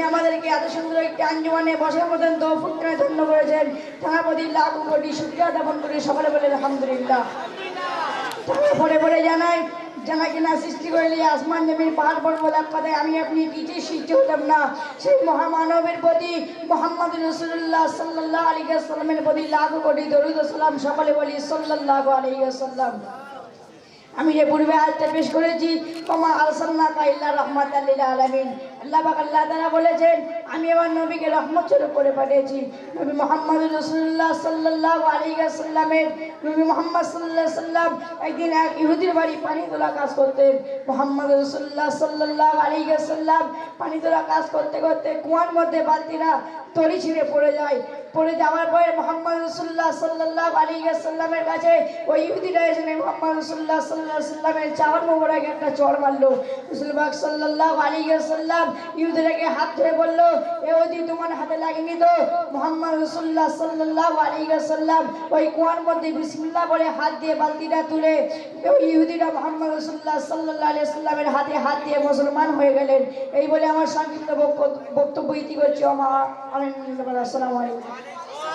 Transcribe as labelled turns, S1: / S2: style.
S1: যিনি আমাদেরকে এত সুন্দর একটি আঞ্জুমানে বসার মতন তৌফিক ধন্য করেছেন, তার প্রতি লাখ কোটি শুকরিয়া জ্ঞাপন করে সকলে বলে আলহামদুলিল্লাহ। পরে পরে জানাই জানা কিনা সৃষ্টি করলে আসমান জমির পাহাড় পর্বত এক কথায় আমি আপনি কিছুই সৃষ্টি হতাম না। সেই মহামানবের প্রতি মোহাম্মদ রাসূলুল্লাহ সাল্লাল্লাহু আলাইহি ওয়াসাল্লামের প্রতি লাখ কোটি দরুদ ও সালাম, সকলে বলি সাল্লাল্লাহু আলাইহি ওয়াসাল্লাম। আমি যে পূর্বে আয়াতটা পেশ করেছি, ওমা আরসালনাকা ইল্লা রাহমাতাল লিল আলামিন, আল্লাহ পাক আল্লাহ তাআলা বলেছেন আমি আমার নবীকে রহমত স্বরূপ করে পাঠিয়েছি। নবী মুহাম্মদ রাসূলুল্লাহ সাল্লাল্লাহু আলাইহি ওয়াসাল্লামের নবী মুহাম্মদ সাল্লাল্লাহু আলাইহি ওয়াসাল্লাম একদিন এক ইহুদির বাড়ি পানি তোলা কাজ করতেন। মুহাম্মদ রাসূলুল্লাহ সাল্লাল্লাহু আলাইহি ওয়াসাল্লাম পানি তোলা কাজ করতে করতে কুয়ার মধ্যে বালতিটা তড়ি ছিঁড়ে পড়ে যায়। পড়ে যাওয়ার পরে মুহাম্মদ রাসূলুল্লাহ সাল্লাল্লাহু আলাইহি ওয়াসাল্লামের কাছে ওই ইহুদিটা এসে মুহাম্মদ রাসূলুল্লাহ সাল্লাল্লাহু আলাইহি ওয়াসাল্লামের চাওয়ার মোবারক একটা চড় মারলো। রাসূল পাক সাল্লাল্লাহু আলাইহি ওয়াসাল্লাম ইহুদিটাকে হাত ধরে বলল, এ ওদি তোমার হাতে লাগেনি তো? মুহাম্মদ রাসূলুল্লাহ সাল্লাল্লাহু আলাইহি ওয়াসাল্লাম ওই কুয়ার মধ্যে বিসমিল্লাহ বলে হাত দিয়ে বালতিটা তুলে ওই ইহুদিটা মুহাম্মদ রাসূলুল্লাহ সাল্লাল্লাহু আলাইহি ওয়াসাল্লামের হাতে হাত দিয়ে মুসলমান হয়ে গেলেন। এই বলে আমার সংক্ষিপ্ত বক্তব্য ইতি করছি। আসসালামু আলাইকুম।